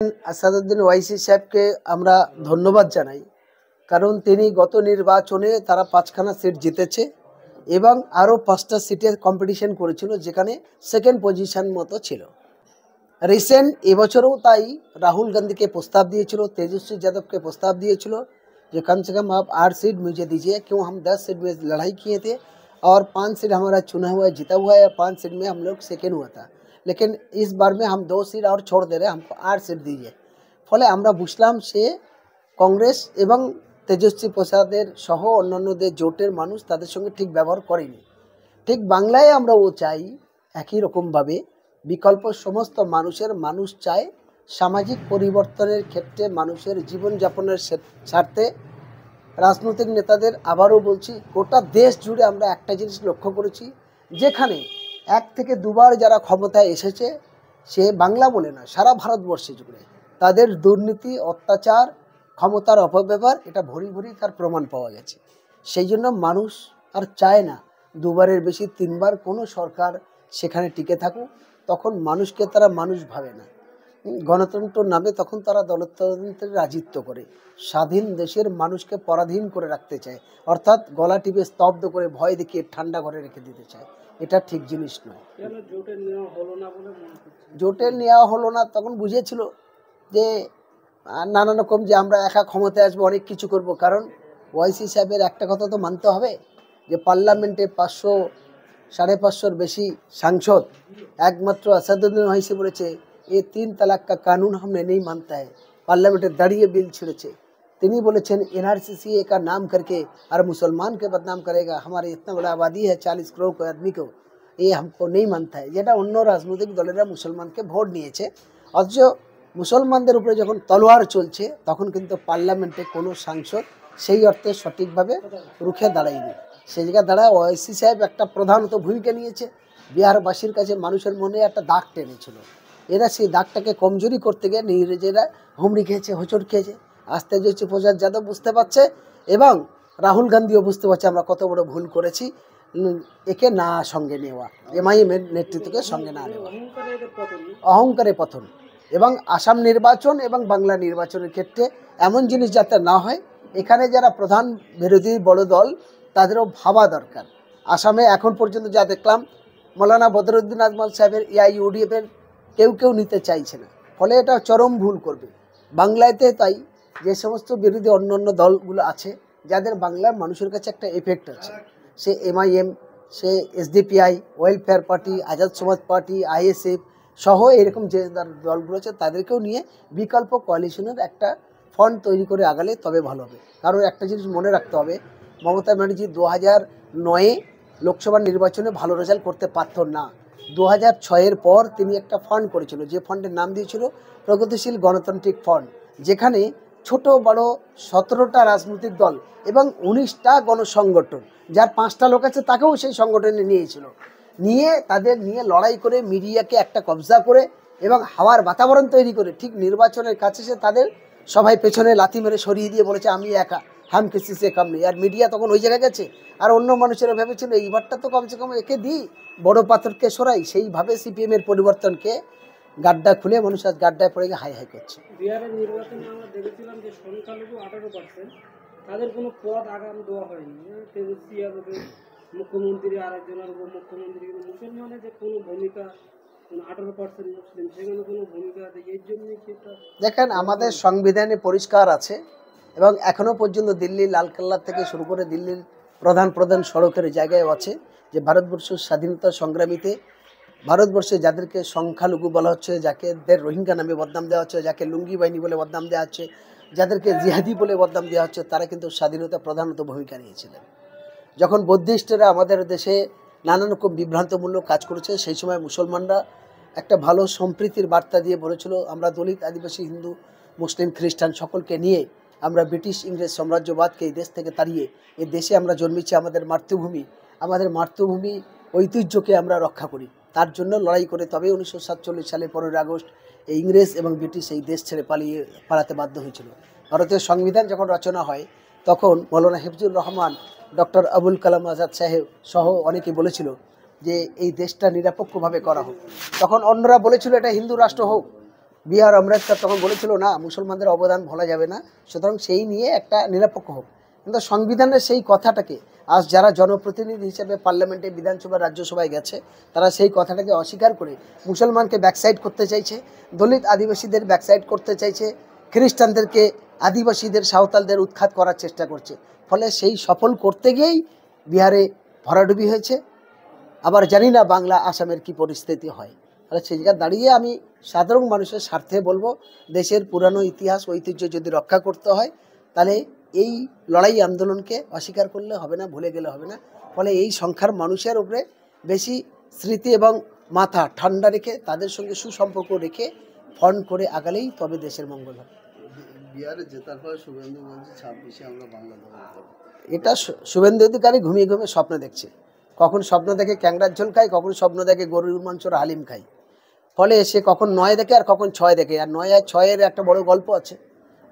আসাদুদ্দিন ওয়াইসি সাহেবকে আমরা ধন্যবাদ জানাই, কারণ তিনি গত নির্বাচনে তারা 5খানা সিট জিতেছে এবং আরও 5টা সিটে কম্পিটিশন করেছিল, যেখানে সেকেন্ড পজিশন মতো ছিল। রিসেন্ট এবছরও তাই राहुल गांधी के प्रस्ताव दिएছিল, तेजस्वी यादव के प्रस्ताव दिएছিল जो कम से कम आप 8 सीट मुझे दीजिए, क्यों हम 10 सीट में लड़ाई किए थे और 5 सीट हमारा चुना हुआ जीता हुआ है, 5 सीट में हम लोग सेकेंड हुआ था। लेकिन इस बार में हम 2 सीट और छोड़ दे रहे हैं, हमको 8 सीट दीजिए। ফলে আমরা বুঝলাম সে কংগ্রেস এবং তেজস্বী প্রসাদের সহ অন্যান্যদের জোটের মানুষ তাদের সঙ্গে ঠিক ব্যবহার করেনি। ঠিক বাংলায় আমরাও চাই একই রকমভাবে বিকল্প সমস্ত মানুষ চায় সামাজিক পরিবর্তনের ক্ষেত্রে মানুষের জীবনযাপনের স্বার্থে রাজনৈতিক নেতাদের আবারও বলছি, গোটা দেশ জুড়ে আমরা একটা জিনিস লক্ষ্য করেছি, যেখানে 1 থেকে 2বার যারা ক্ষমতায় এসেছে, সে বাংলা বলে না, সারা ভারতবর্ষে জুড়ে তাদের দুর্নীতি, অত্যাচার, ক্ষমতার অপব্যবহার এটা ভরি ভরি তার প্রমাণ পাওয়া গেছে। সেই জন্য মানুষ আর চায় না 2বারের বেশি 3বার কোনো সরকার সেখানে টিকে থাকুক। তখন মানুষকে তারা মানুষ ভাবে না, গণতন্ত্রের নামে তখন তারা দলতন্ত্রের রাজত্ব করে স্বাধীন দেশের মানুষকে পরাধীন করে রাখতে চায়, অর্থাৎ গলা টিপে স্তব্ধ করে ভয় দেখিয়ে ঠান্ডা ঘরে রেখে দিতে চায়। এটা ঠিক জিনিস নয়। জোটের নেওয়া হলো না, তখন বুঝেছিল যে নানা রকম যে আমরা একা ক্ষমতায় আসবো, অনেক কিছু করব। কারণ ওয়াইসি সাহেবের একটা কথা তো মানতে হবে যে পার্লামেন্টে 500 550 বেশি সাংসদ, একমাত্র আসাদুদ্দিন ওয়াইসি বলেছে ये 3 तलाक का कानून हमने नहीं मानता है, पार्लियामेंटे दाड़िए बिल छिड़ेছে। তিনি বলেছেন एनआरसीसी का नाम करके और मुसलमान के बदनाम करेगा, हमारे इतना बड़ा आबादी है 40 करोड़ को आदमी को, ये हमको नहीं मानता है। যেটা অন্য রাজনৈতিক দলেরা মুসলমানকে ভোট নিয়েছে, অথচ মুসলমানদের উপরে যখন তলোয়ার চলছে তখন কিন্তু পার্লামেন্টে কোনো সাংসদ সেই অর্থে সঠিকভাবে রুখে দাঁড়ায়নি। সেই জায়গায় দাঁড়ায় ওয়াইসি সাহেব একটা প্রধানত ভূমিকা নিয়েছে, বিহারবাসীর কাছে মানুষের মনে একটা দাগ টেনেছিল। এরা সেই দাগটাকে কমজোরি করতে গিয়ে নিজেরা হুমড়ি খেয়েছে, হোঁচট খেয়েছে। আস্তে যেছে প্রসাদ যাদব বুঝতে পারছে এবং রাহুল গান্ধীও বুঝতে পারছে আমরা কত বড় ভুল করেছি, একে না সঙ্গে নেওয়া, এমআইএমের নেতৃত্বকে সঙ্গে না নেওয়া, অহংকারে পতন। এবং আসাম নির্বাচন এবং বাংলা নির্বাচনের ক্ষেত্রে এমন জিনিস যাতে না হয়, এখানে যারা প্রধান বিরোধী বড় দল তাদেরও ভাবা দরকার। আসামে এখন পর্যন্ত যা দেখলাম, মৌলানা বদরুদ্দিন আজমল সাহেবের এআইইউডিএফের কেউ নিতে চাইছে না, ফলে এটা চরম ভুল করবে। বাংলাতে তাই যে সমস্ত বিরোধী অন্যান্য দলগুলো আছে, যাদের বাংলার মানুষের কাছে একটা এফেক্ট আছে, সে এমআইএম, সে এসডিপিআই, ওয়েলফেয়ার পার্টি, আজাদ সমাজ পার্টি, আইএসএফ সহ এরকম যে দলগুলো আছে, তাদেরকেও নিয়ে বিকল্প কোয়ালিশনের একটা ফন্ড তৈরি করে আগালে তবে ভালো হবে। কারণ একটা জিনিস মনে রাখতে হবে, মমতা ব্যানার্জি 2009-এ লোকসভা নির্বাচনে ভালো রেজাল্ট করতে পারত না। 2006-এর পর তিনি একটা ফান্ড করেছিল, যে ফান্ডের নাম দিয়েছিল প্রগতিশীল গণতান্ত্রিক ফান্ড, যেখানে ছোট বড় 17টা রাজনৈতিক দল এবং 19টা গণসংগঠন, যার 5টা লোক আছে তাকেও সেই সংগঠনে নিয়েছিল, নিয়ে তাদের নিয়ে লড়াই করে মিডিয়াকে একটা কবজা করে এবং হাওয়ার বাতাবরণ তৈরি করে ঠিক নির্বাচনের কাছে সে তাদের সবাই পেছনে লাথি মেরে সরিয়ে দিয়ে বলেছে আমি একা, হাম কিসি সে কম নেই। আর মিডিয়া তখন ওই জায়গায় গেছে, আর অন্য মানুষেরা ভেবেছিল এইবারটা তো কমসে কম একে দিই, বড় পাথরকে সরাই। সেইভাবে সিপিএমের পরিবর্তনকে গাড্ডা খুলে মানুষ আজ গাড্ডায় পড়ে গিয়ে হাই হাই করছে। বিহারের নির্বাচনে আমরা দেখেছিলাম যে সংখ্যালঘু 18%, তাদের কোনো পদ আগাম দেওয়া হয়নি। তেজস্বী যাদবের মুখ্যমন্ত্রী, আরেকজনের উপমুখ্যমন্ত্রী, মুসলমানের যে কোনো ভূমিকা, 18% মুসলিম, সেখানে কোনো ভূমিকা আছে। এর জন্যই সেটা দেখেন, আমাদের সংবিধানে পরিষ্কার আছে এবং এখনও পর্যন্ত দিল্লি লালকেল্লা থেকে শুরু করে দিল্লির প্রধান সড়কের জায়গায় আছে যে ভারতবর্ষের স্বাধীনতা সংগ্রামীতে ভারতবর্ষে যাদেরকে সংখ্যালঘু বলা হচ্ছে, যাকে রোহিঙ্গা নামে বদনাম দেওয়া হচ্ছে, যাকে লুঙ্গি বাহিনী বলে বদনাম দেওয়া হচ্ছে, যাদেরকে জিহাদি বলে বদনাম দেওয়া হচ্ছে, তারা কিন্তু স্বাধীনতা প্রধানত ভূমিকা নিয়েছিলেন। যখন বৌদ্ধিস্টরা আমাদের দেশে নানান রকম বিভ্রান্তমূলক কাজ করেছে, সেই সময় মুসলমানরা একটা ভালো সম্প্রীতির বার্তা দিয়ে বলেছিল আমরা দলিত, আদিবাসী, হিন্দু, মুসলিম, খ্রিস্টান সকলকে নিয়ে আমরা ব্রিটিশ ইংরেজ সাম্রাজ্যবাদকে এই দেশ থেকে তাড়িয়ে এই দেশে আমরা জন্মেছি, আমাদের মাতৃভূমি ঐতিহ্যকে আমরা রক্ষা করি, তার জন্য লড়াই করে তবে 1947 সালে 15 আগস্ট এই ইংরেজ এবং ব্রিটিশ এই দেশ ছেড়ে পালাতে বাধ্য হয়েছিল। ভারতের সংবিধান যখন রচনা হয় তখন মৌলানা হিফজুর রহমান, ডক্টর আবুল কালাম আজাদ সাহেব সহ অনেকেই বলেছিল যে এই দেশটা নিরপেক্ষভাবে করা হোক। তখন অন্যরা বলেছিল এটা হিন্দু রাষ্ট্র হোক, বিহার আম্বেদকর তখন বলেছিল না মুসলমানদের অবদান ভোলা যাবে না, সুতরাং সেই নিয়ে একটা নিরপেক্ষ হোক। কিন্তু সংবিধানের সেই কথাটাকে আজ যারা জনপ্রতিনিধি হিসেবে পার্লামেন্টে, বিধানসভা, রাজ্যসভায় গেছে, তারা সেই কথাটাকে অস্বীকার করে মুসলমানকে ব্যাকসাইড করতে চাইছে, দলিত আদিবাসীদের ব্যাকসাইড করতে চাইছে, খ্রিস্টানদেরকে, আদিবাসীদের, সাঁওতালদের উৎখাত করার চেষ্টা করছে। ফলে সেই সফল করতে গিয়েই বিহারে ভরাডুবি হয়েছে। আবার জানি না বাংলা, আসামের কি পরিস্থিতি হয়। তাহলে সেই জায়গায় দাঁড়িয়ে আমি সাধারণ মানুষের স্বার্থে বলবো, দেশের পুরানো ইতিহাস, ঐতিহ্য যদি রক্ষা করতে হয়, তাহলে এই লড়াই আন্দোলনকে অস্বীকার করলে হবে না, ভুলে গেলে হবে না। ফলে এই সংখ্যার মানুষের উপরে বেশি স্মৃতি এবং মাথা ঠান্ডা রেখে, তাদের সঙ্গে সুসম্পর্ক রেখে ফন্ড করে আগালেই তবে দেশের মঙ্গল হবে। বিহারে জেতার পরে শুভেন্দু বলছে 26-এ আমরা বাংলা দখল করব। এটা শুভেন্দু অধিকারী ঘুমিয়ে ঘুমিয়ে স্বপ্ন দেখছে। কখন স্বপ্ন দেখে ক্যাংড়ার ঝোল খায়, কখন স্বপ্ন দেখে গরুর মাংসর হালিম খায়। ফলে সে কখন 9 দেখে আর কখন 6 দেখে। আর 9 আর 6-এর একটা বড় গল্প আছে।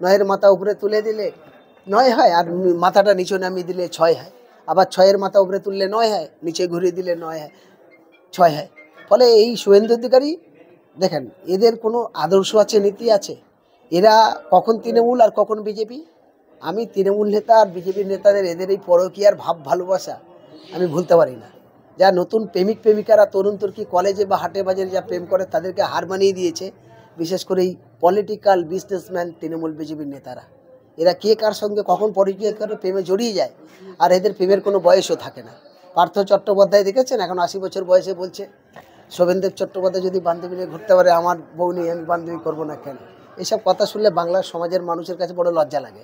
9-এর মাথা উপরে তুলে দিলে 9 হয়, আর মাথাটা নিচে নামিয়ে দিলে 6 হয়। আবার 6-এর মাথা উপরে তুললে 9 হয়, নিচে ঘুরিয়ে দিলে 9 হয়, 6 হয়। ফলে এই শুভেন্দু অধিকারী দেখেন, এদের কোনো আদর্শ আছে, নীতি আছে। এরা কখন তৃণমূল আর কখন বিজেপি। আমি তৃণমূল নেতা আর বিজেপির নেতাদের এদের এই পরকীয়ার ভাব ভালোবাসা আমি ভুলতে পারি না। যা নতুন প্রেমিক প্রেমিকারা তরুণ তুর্কি কলেজে বা হাটে বাজারে যা প্রেম করে, তাদেরকে হার মানিয়ে দিয়েছে বিশেষ করে এই পলিটিক্যাল বিজনেসম্যান তৃণমূল বিজেপির নেতারা। এরা কে কার সঙ্গে কখন পরিচয় করে প্রেমে জড়িয়ে যায়, আর এদের প্রেমের কোনো বয়সও থাকে না। পার্থ চট্টোপাধ্যায় দেখেছেন, এখন 80 বছর বয়সে বলছে শোভনদেব চট্টোপাধ্যায় যদি বান্ধবী নিয়ে ঘুরতে পারে, আমার বউ নিয়ে আমি বান্ধবী করবো না কেন? এসব কথা শুনলে বাংলার সমাজের মানুষের কাছে বড় লজ্জা লাগে।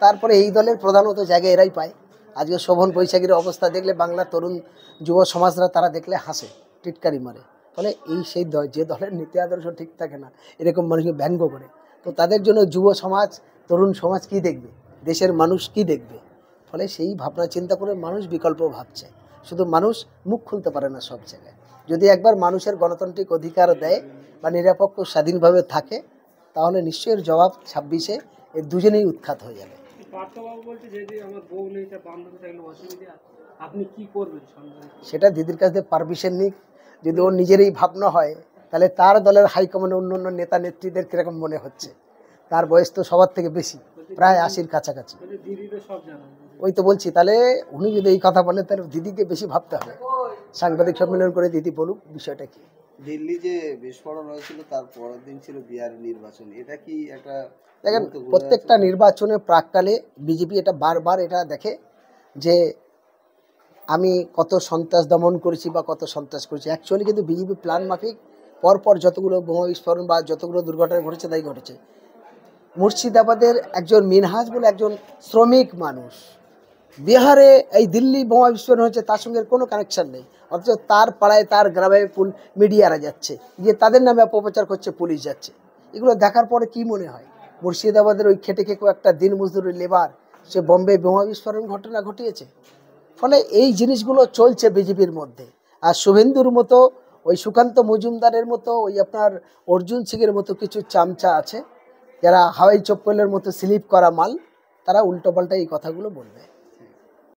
তারপরে এই দলের প্রধানত জায়গা এরাই পায়। আজকে শোভন বৈশাখীর অবস্থা দেখলে বাংলার তরুণ যুব সমাজরা তারা দেখলে হাসে, টিটকারি মারে। ফলে এই সেই যে দলের নীতি আদর্শ ঠিক থাকে না, এরকম মানুষকে ব্যঙ্গ করে। তো তাদের জন্য যুব সমাজ, তরুণ সমাজ কি দেখবে, দেশের মানুষ কি দেখবে? ফলে সেই ভাবনা চিন্তা করে মানুষ বিকল্প ভাবছে। শুধু মানুষ মুখ খুলতে পারে না সব জায়গায়। যদি একবার মানুষের গণতান্ত্রিক অধিকার দেয় বা নিরপেক্ষ স্বাধীনভাবে থাকে, তাহলে নিশ্চয়ই এর জবাব 26-এ এর দুজনেই উৎখাত হয়ে যাবে। পার্থবাবু বলছে যদি আমার বউ নেই, তার বান্ধবী থাকলে অসুবিধা, আপনি কি করবেন? সেটা দিদির কাছ থেকে পারমিশন নিক। যদি ওর নিজেরই ভাবনা হয়, তাহলে তার দলের হাইকমান্ডে অন্য অন্য নেতা নেত্রীদের কীরকম মনে হচ্ছে। তার বয়স তো সবার থেকে বেশি, প্রায় 80-র কাছাকাছি। দিদি তো সব জানেন। ওই তো বলছি, তাহলে উনি যদি এই কথা বলে, তাহলে দিদিকে বেশি ভাবতে হবে। সাংবাদিক সম্মেলন করে দিদি বলুক বিষয়টা কি। দিল্লি যে বিস্ফোরণ হয়েছিল তার পরের দিন ছিল বিহারের নির্বাচন, এটা কি একটা দেখেন, প্রত্যেকটা নির্বাচনের প্রাককালে বিজেপি এটা বারবার এটা দেখে যে আমি কত সন্ত্রাস দমন করেছি বা কত সন্ত্রাস করেছি। অ্যাকচুয়ালি কিন্তু বিজেপি প্ল্যান মাফিক পরপর যতগুলো বোমা বিস্ফোরণ বা যতগুলো দুর্ঘটনা ঘটেছে তাই ঘটেছে। মুর্শিদাবাদের একজন মিনহাজ বলে একজন শ্রমিক মানুষ, বিহারে এই দিল্লি বোমা বিস্ফোরণ হচ্ছে, তার সঙ্গে কোনো কানেকশান নেই। অথচ তার পাড়ায়, তার গ্রামে মিডিয়ারা যাচ্ছে, গিয়ে তাদের নামে অপপ্রচার করছে, পুলিশ যাচ্ছে। এগুলো দেখার পরে কি মনে হয়, মুর্শিদাবাদের ওই খেটে খেকো একটা দিন মজদুরের লেবার সে বোম্বে বোমা বিস্ফোরণ ঘটনা ঘটিয়েছে। ফলে এই জিনিসগুলো চলছে বিজেপির মধ্যে। আর শুভেন্দুর মতো, ওই সুকান্ত মজুমদারের মতো, ওই আপনার অর্জুন সিংয়ের মতো কিছু চামচা আছে, যারা হাওয়াই চপ্পলের মতো স্লিপ করা মাল, তারা উল্টোপাল্টা এই কথাগুলো বলবে।